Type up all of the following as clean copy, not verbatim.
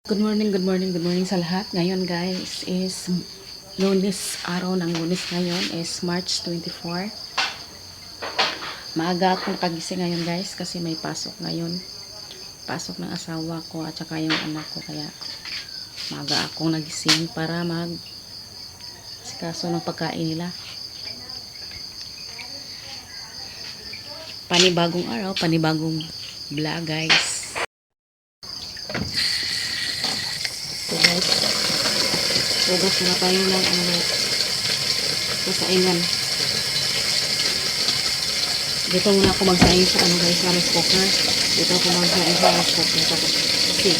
Good morning, good morning, good morning sa lahat. Ngayon guys is Lunes, araw ng Lunes ngayon is March 24. Maaga akong pagising ngayon guys kasi may pasok ngayon. Pasok ng asawa ko at saka yung anak ko kaya maaga akong nagising para sikaso ng pagkain nila. Panibagong araw, panibagong vlog guys. So guys, hugas na tayo ng kasaingan. Dito muna ako magsaing sa guys, sa rice cooker. Dito ako magsaing sa rice cooker. Tapos, kasi,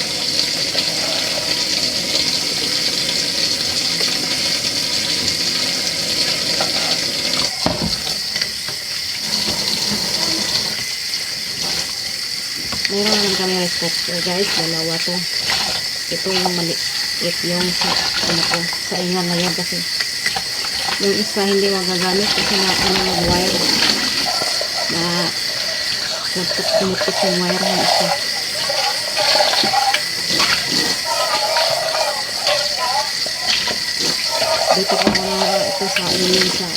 meron naman kami rice cooker guys, dalawa to. Ito yung maliit yung sa ingan na yan kasi yung isa hindi magagamit kasi mag-wire na tumutok yung wire ng isa. Dito ko muna ito sa inyo sa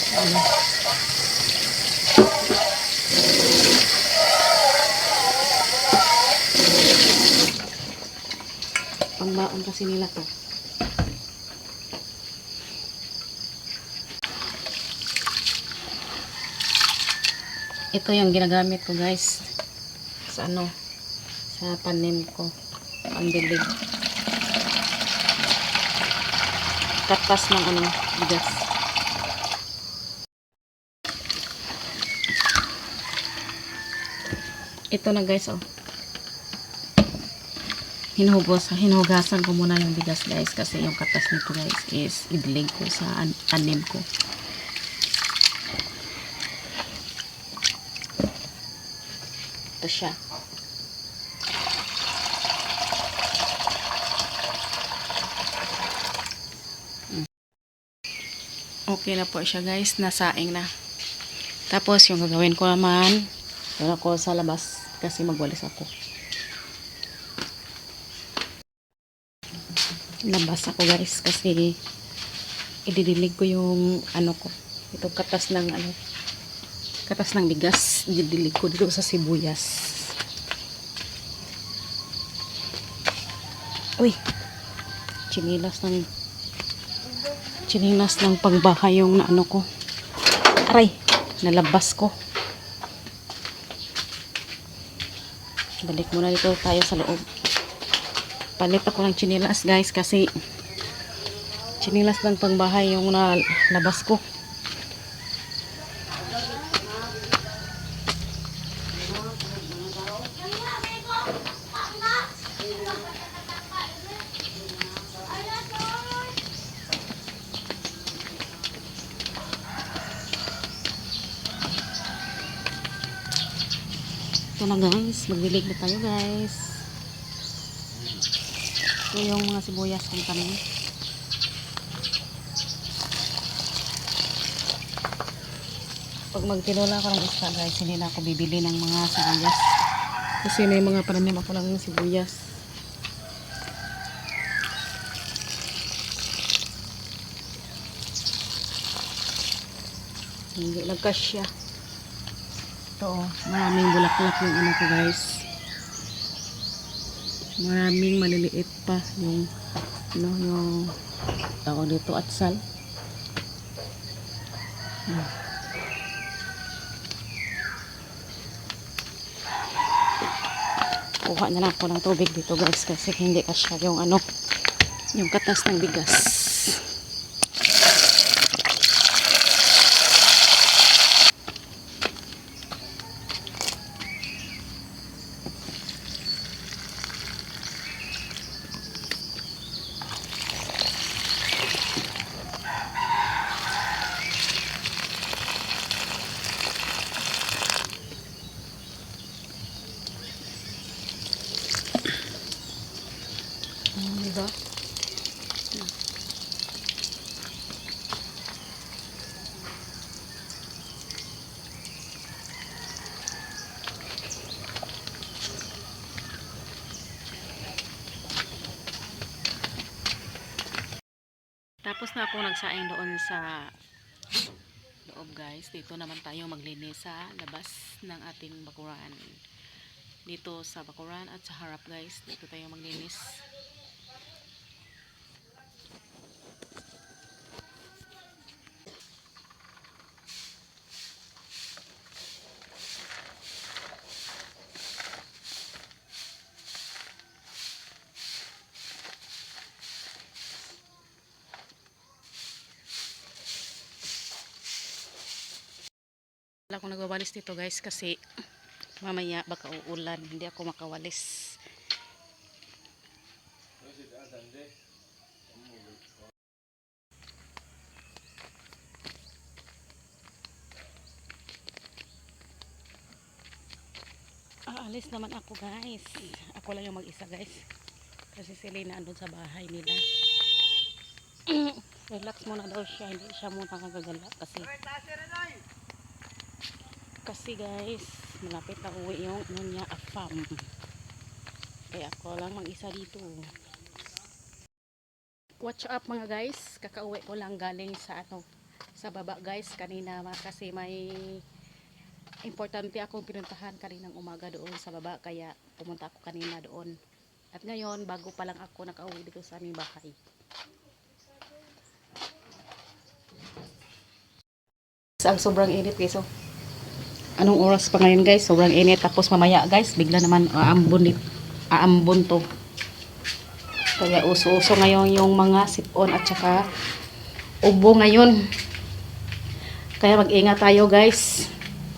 pangbaon kasi nila to. Ito yung ginagamit ko guys sa sa panim ko, pambilig, katas ng bigas. Ito na guys hinuhugasan ko muna yung bigas guys kasi yung katas nito guys is ibilig ko sa anim ko. Ito siya. Okay na po siya guys, nasaing na. Tapos yung gagawin ko naman, doon ako sa labas kasi magwalis ako. Labas ako guys kasi ididilig ko yung ko, itong katas ng bigas, ididilig ko dito sa sibuyas. Uy, chinilas ng pagbahay yung ko, aray, nalabas ko. Balik muna dito tayo sa loob. Palit ako ng chinilas guys kasi chinilas ng pangbahay yung nalabas ko. Ito na guys, magdilig na tayo guys. Ito yung mga sibuyas kong tanim. Pag magtinula ako ng isda guys, hindi na ako bibili ng mga sibuyas kasi may mga pananim ako ng sibuyas. Hindi nagkasya. Ito maraming bulaklak yung ko guys. Maraming maliliit pa yung yung tawag dito, atsal. Kuha na lang ako ng tubig dito guys kasi hindi kasya yung yung katas ng bigas. Diba? Tapos na ako nagsaing doon sa loob guys. Dito naman tayo maglinis sa labas ng ating bakuran. Dito sa bakuran at sa harap guys. Dito tayo maglinis. Wala akong nagwawalis dito guys kasi mamaya baka uulan, hindi ako makawalis. Aalis naman ako guys. Ako lang yung mag-isa guys. Kasi si Lena andun sa bahay nila. Relax muna daw siya, hindi siya muna kagagala kasi guys, malapit na uwi yung ano niya, afam. Kaya ako lang mag-isa dito. Watch up mga guys, kakauwi ko lang galing sa sa baba guys kanina kasi may importante akong pinuntahan kaninang umaga doon sa baba, kaya pumunta ako kanina doon. At ngayon, bago pa lang ako nakauwi dito sa aming bahay. Ang sobrang init guys, anong oras pa ngayon guys, sobrang init. Tapos mamaya guys, bigla naman aambon to. Kaya uso-uso ngayon yung mga sipon at saka ubo ngayon. Kaya mag-ingat tayo guys.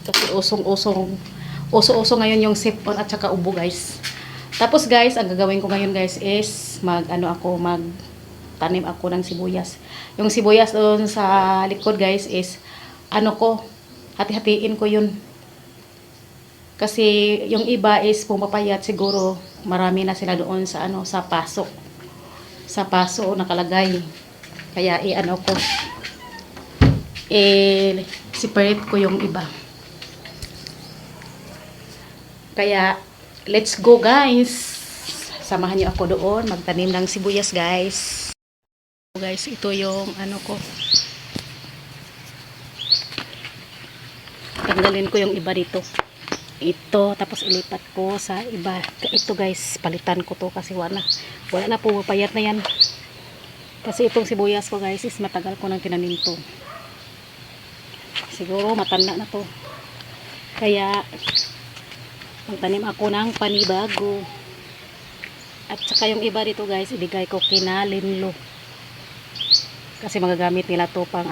Kasi uso-uso ngayon yung sipon at saka ubo guys. Tapos guys, ang gagawin ko ngayon guys is magtanim ako ng sibuyas. Yung sibuyas doon sa likod guys is hati-hatiin ko yun. Kasi yung iba is pumapayat, siguro marami na sila doon sa sa paso. Sa paso nakalagay. Kaya separate ko yung iba. Ko. Let's go guys. Samahan niyo ako doon magtanim ng sibuyas guys. Guys, ito yung ko. Tanggalin ko yung iba dito. Ito, tapos ilipat ko sa iba. Ito guys, palitan ko to kasi wala na pumapayat na yan. Kasi itong sibuyas ko guys is matagal ko nang tinanim to. Siguro matanda na to. Kaya magtanim ako ng panibago. At saka yung iba dito guys, ibigay ko kina Linlo. Kasi magagamit nila to pang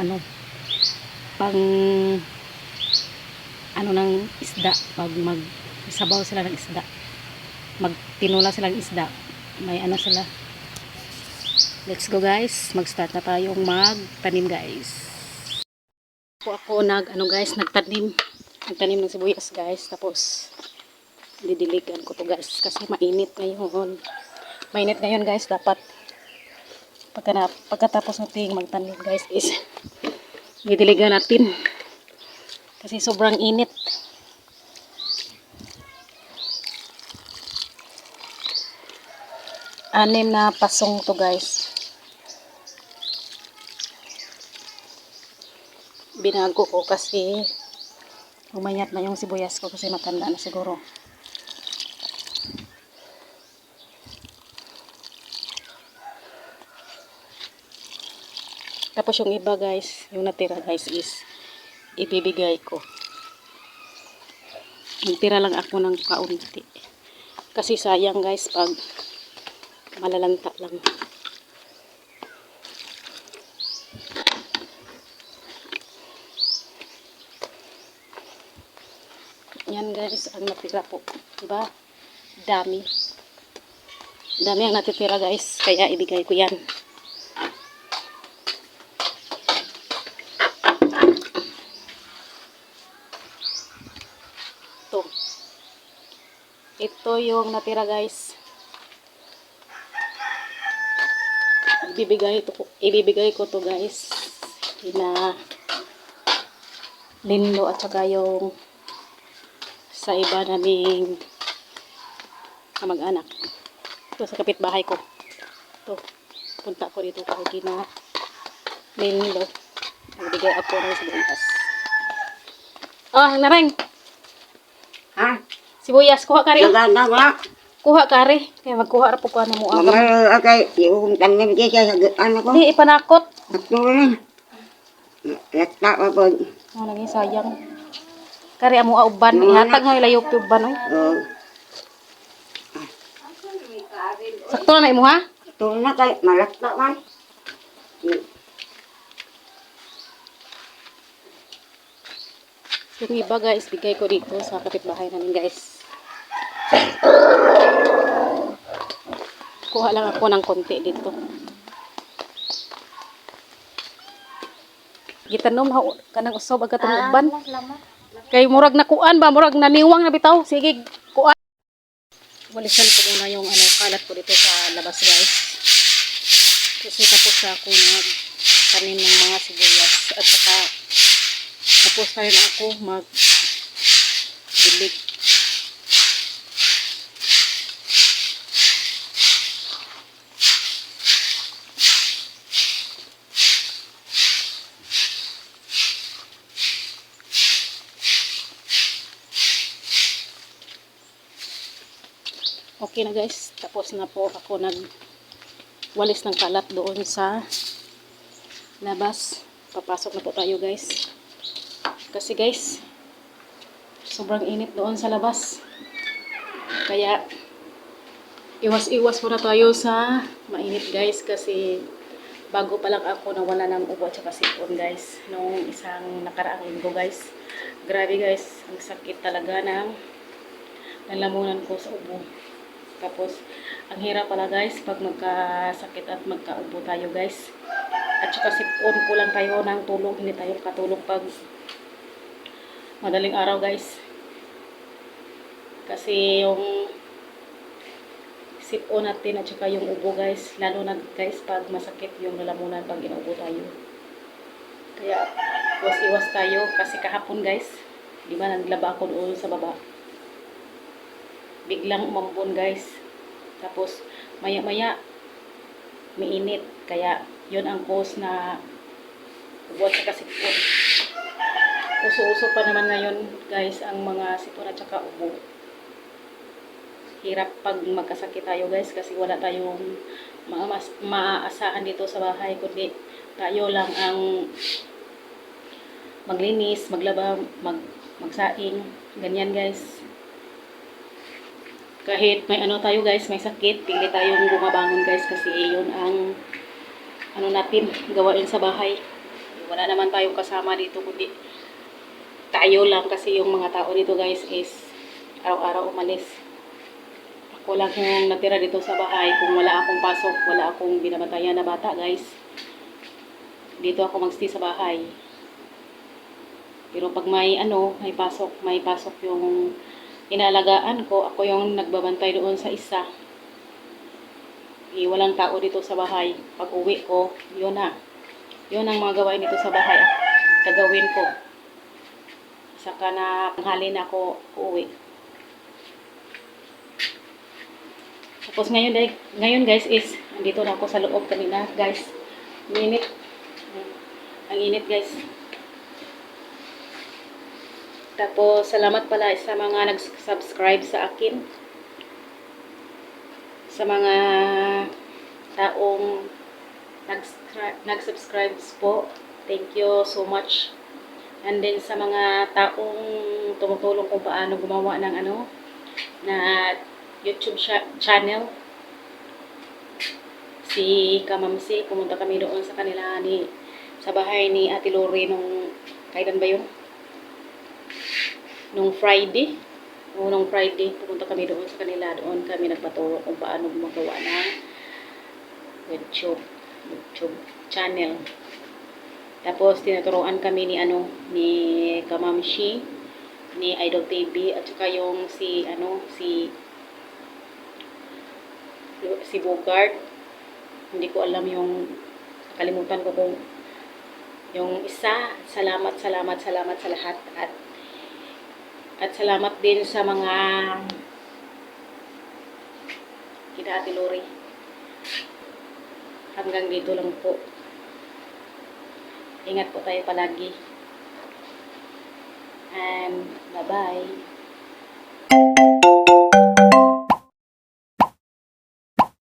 ng isda, pag magsabaw sila ng isda, magtinula sila ng isda, may sila. Let's go guys, mag-start na tayong magtanim guys. Ako nagtanim ng sibuyas guys, tapos didiligan ko to guys kasi mainit ngayon guys. Dapat pagkatapos nating magtanim guys is didiligan natin kasi sobrang init. Anim na pasong to guys. Binago ko kasi umayat na yung sibuyas ko kasi matanda na siguro. Tapos yung iba guys, yung natira guys is ibibigay ko. Magtira lang ako ng kaunti. Kasi sayang guys pag malalanta lang. Yan guys, ang natira po. Diba? Dami ang natitira guys. Kaya ibigay ko yan. Ito yung natira guys. Ibibigay ko to guys. Kina Lindo at saka yung sa iba naming kamag-anak. Ito sa kapitbahay ko. Ito. Punta ko dito kay kina Milo. Nagbigay ako ng sibuyas. Oh, nareng. Ha? Sibuyas, kuha ka rin. Naganda nga. Kuha ka rin. Kaya magkuha ra po ko na mo. Mamaya agay, yung tanim di siya sa ano ko. Hindi, ipanakot. Natuloy na. Lakta pa po. Oh, naging sayang. Kari amo uban. Yung Ihatag mo ilayok yung uban. Oy. Oo. Sakto na imo ha? Tuloy na kay malakta man. Yung iba guys, bigay ko dito sa kapitbahay namin guys. Kuha lang ako ng konti dito. Gitanom ha kanang usob agad ang uban. Kay murag na kuan ba, murag naniwang na bitaw. Sige, kuan. Walisan ko muna yung ano, kalat ko dito sa labas guys. Kasi tapos na ako tanim ng mga sibuyas at saka tapos na rin ako magdilig. Okay na guys, tapos na po ako nagwalis ng kalat doon sa labas. Papasok na po tayo guys. Kasi guys, sobrang init doon sa labas. Kaya iwas-iwas muna tayo sa mainit guys kasi bago pa lang ako nawala ng ubo at saka sipon guys. Nung isang nakaraang linggo guys. Grabe guys, ang sakit talaga ng lalamunan ko sa ubo. Tapos, ang hirap pala guys pag magkasakit at magkaubo tayo guys. At saka sipon ko lang tayo ng tulog. Hindi tayo katulog pag madaling araw guys. Kasi yung sipon natin at saka yung ubo guys. Lalo na guys pag masakit yung lalamunan pag inuubo tayo. Kaya, iwas-iwas tayo. Kasi kahapon guys, di ba naglaba ako doon sa baba. Biglang umambon guys. Tapos maya-maya mainit. Kaya yun ang cause na ubo at saka sipon. Uso-uso pa naman ngayon guys ang mga sipon at saka ubo. Hirap pag magkasakit tayo guys kasi wala tayong maaasahan dito sa bahay kundi tayo lang ang maglinis, maglaba, magsaing. Ganyan guys. Kahit may ano tayo guys, may sakit, pili tayong bumabangon guys kasi yun ang ano natin, gawain sa bahay. Wala naman tayong kasama dito kundi tayo lang kasi yung mga tao dito guys is araw-araw umalis. Ako lang yung natira dito sa bahay. Kung wala akong pasok, wala akong binabantayan na bata guys. Dito ako magstay sa bahay. Pero pag may ano, may pasok yung inaalagaan ko, ako yung nagbabantay doon sa isa. Walang tao dito sa bahay. Pag uwi ko, yun na. Yun ang mga gawain dito sa bahay. Kagawin ko. Saka na panghali na ako uwi. Tapos ngayon guys is, andito na ako sa loob kanina guys. Ang init. Ang init guys. Tapos, salamat pala sa mga nag-subscribe sa akin. Sa mga taong nag-subscribe po. Thank you so much. And then, sa mga taong tumutulong kung paano gumawa ng na YouTube channel. Si Kamamsi, pumunta kami doon sa kanila sa bahay ni Ate Lori nung, kailan ba yun? Nung Friday, pumunta kami doon sa kanila. Doon kami nagpaturo kung paano gumagawa ng YouTube channel. Tapos tinuturuan kami ni Kamamshi, ni Idol TV at saka yung si Bogart. Hindi ko alam yung, kalimutan ko kung yung isa. Salamat sa lahat at salamat din sa mga kina Ate Lori. Hanggang dito lang po. Ingat po tayo palagi. And bye-bye.